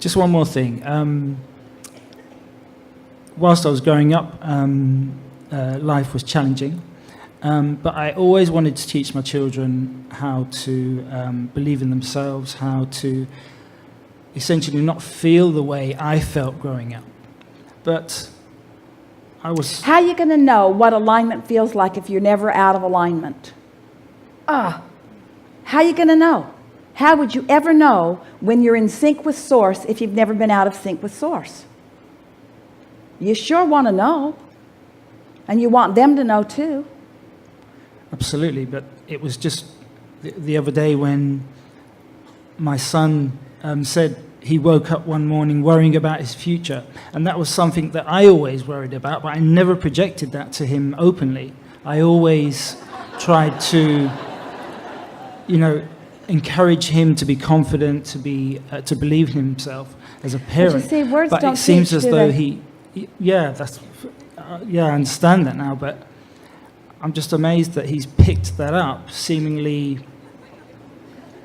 just one more thing. Whilst I was growing up, life was challenging, but I always wanted to teach my children how to believe in themselves, how to essentially not feel the way I felt growing up. But I was... How are you going to know what alignment feels like if you're never out of alignment? How are you going to know? How would you ever know when you're in sync with Source if you've never been out of sync with Source? You sure want to know. And you want them to know too. Absolutely, but it was just the other day when my son said he woke up one morning worrying about his future. And that was something that I always worried about, but I never projected that to him openly. I always tried to, encourage him to be confident, to believe in himself as a parent. But you see, words but don't it seems teach, as do though they? I understand that now, but I'm just amazed that he's picked that up, seemingly,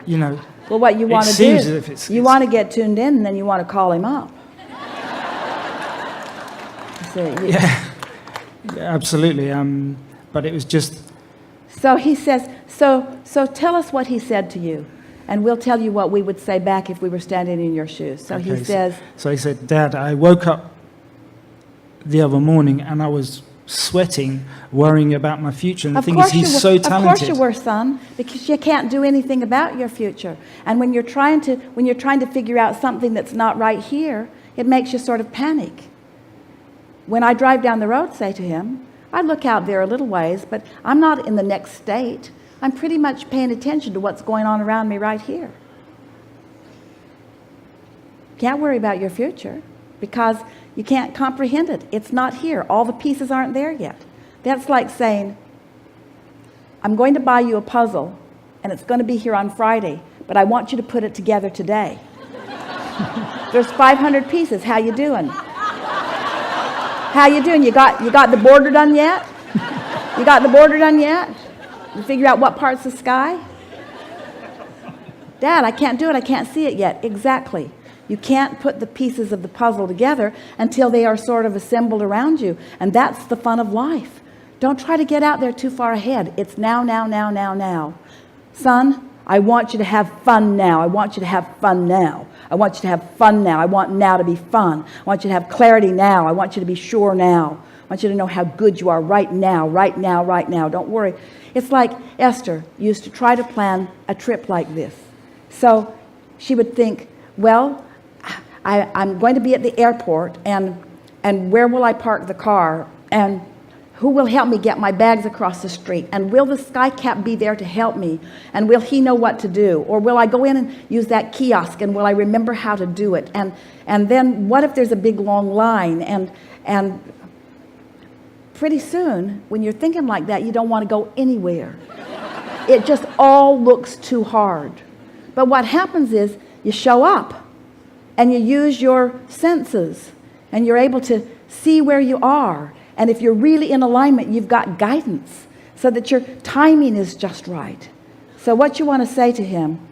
Well, what you want to do is you want to get tuned in, and then you want to call him up. Yeah, absolutely. But it was just... So he says, so tell us what he said to you, and we'll tell you what we would say back if we were standing in your shoes. So he says... So he said, Dad, I woke up the other morning and I was sweating, worrying about my future. And the thing is, he's so talented. Of course you were, son, because you can't do anything about your future. And when you're trying to figure out something that's not right here, it makes you sort of panic. When I drive down the road, say to him, I look out there a little ways, but I'm not in the next state. I'm pretty much paying attention to what's going on around me right here. Can't worry about your future because you can't comprehend it. It's not here. All the pieces aren't there yet. That's like saying, I'm going to buy you a puzzle and it's going to be here on Friday, but I want you to put it together today. There's 500 pieces. How you doing? How you doing? You got the border done yet? You got the border done yet? You figure out what part's the sky? Dad, I can't do it. I can't see it yet. Exactly. You can't put the pieces of the puzzle together until they are sort of assembled around you. And that's the fun of life. Don't try to get out there too far ahead. It's now, now, now, now, now. Son, I want you to have fun now. I want you to have fun now. I want you to have fun now. I want now to be fun. I want you to have clarity now. I want you to be sure now. I want you to know how good you are right now, right now, right now. Don't worry. It's like Esther used to try to plan a trip like this. So she would think, well, I'm going to be at the airport, and where will I park the car? And who will help me get my bags across the street? And will the sky cap be there to help me? And will he know what to do? Or will I go in and use that kiosk, and will I remember how to do it? And then what if there's a big long line? And pretty soon, when you're thinking like that, you don't want to go anywhere. It just all looks too hard. But what happens is you show up and you use your senses and you're able to see where you are. And if you're really in alignment, you've got guidance so that your timing is just right. So what you want to say to him,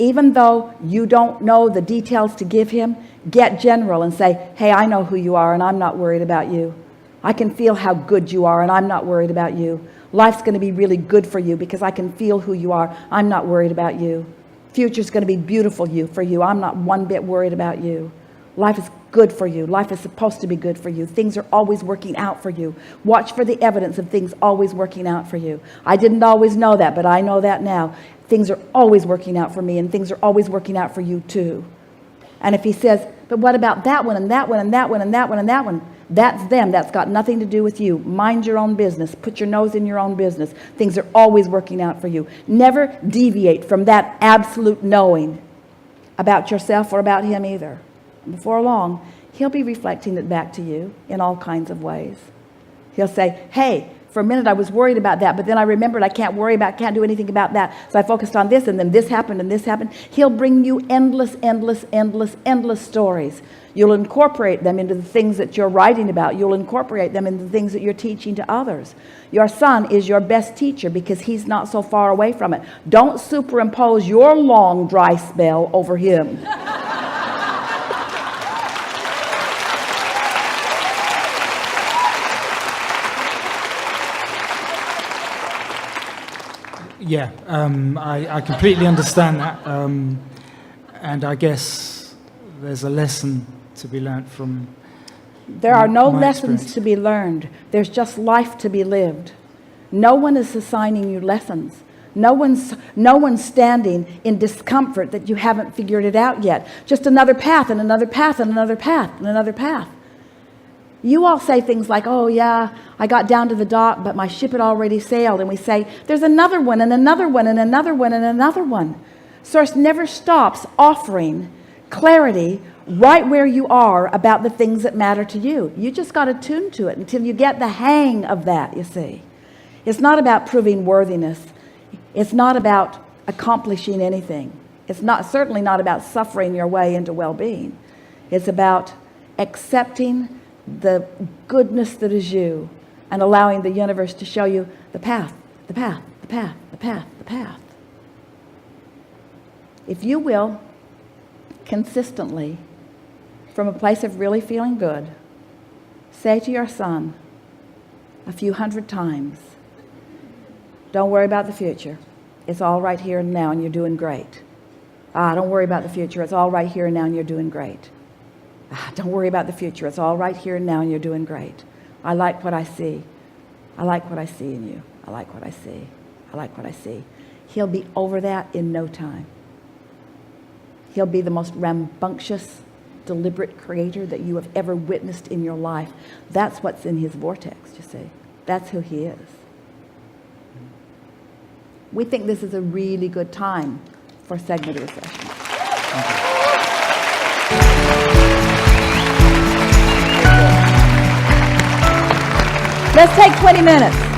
even though you don't know the details to give him, get general and say, hey, I know who you are and I'm not worried about you. I can feel how good you are and I'm not worried about you. Life's going to be really good for you because I can feel who you are. I'm not worried about you. Future's going to be beautiful for you. I'm not one bit worried about you. Life is good for you. Life is supposed to be good for you. Things are always working out for you. Watch for the evidence of things always working out for you. I didn't always know that, but I know that now. Things are always working out for me, and things are always working out for you too. And if he says, but what about that one and that one and that one and that one and that one? That's them. That's got nothing to do with you. Mind your own business. Put your nose in your own business. Things are always working out for you. Never deviate from that absolute knowing about yourself or about him either. And before long, he'll be reflecting it back to you in all kinds of ways. He'll say, hey, for a minute I was worried about that, but then I remembered I can't do anything about that. So I focused on this, and then this happened and this happened. He'll bring you endless stories. You'll incorporate them into the things that you're writing about. You'll incorporate them into the things that you're teaching to others. Your son is your best teacher because he's not so far away from it. Don't superimpose your long dry spell over him. Yeah, I completely understand that. And I guess there's a lesson to be learnt from There are no my lessons experience. to be learned. There's just life to be lived. No one is assigning you lessons. No one's standing in discomfort that you haven't figured it out yet. Just another path and another path and another path and another path. You all say things like, oh yeah, I got down to the dock, but my ship had already sailed. And we say, there's another one and another one and another one and another one. Source never stops offering clarity right where you are about the things that matter to you. You just got to tune to it until you get the hang of that, you see. It's not about proving worthiness. It's not about accomplishing anything. It's certainly not about suffering your way into well-being. It's about accepting the goodness that is you and allowing the universe to show you the path, the path, the path, the path, the path. If you will, consistently, from a place of really feeling good, say to your son a few hundred times, don't worry about the future. It's all right here and now, and you're doing great. Don't worry about the future. It's all right here and now, and you're doing great. Don't worry about the future. It's all right here and now, and you're doing great. I like what I see. I like what I see in you. I like what I see. I like what I see. He'll be over that in no time. He'll be the most rambunctious, deliberate creator that you have ever witnessed in your life. That's what's in his vortex, you see. That's who he is. We think this is a really good time for segment refreshment. Let's take 20 minutes.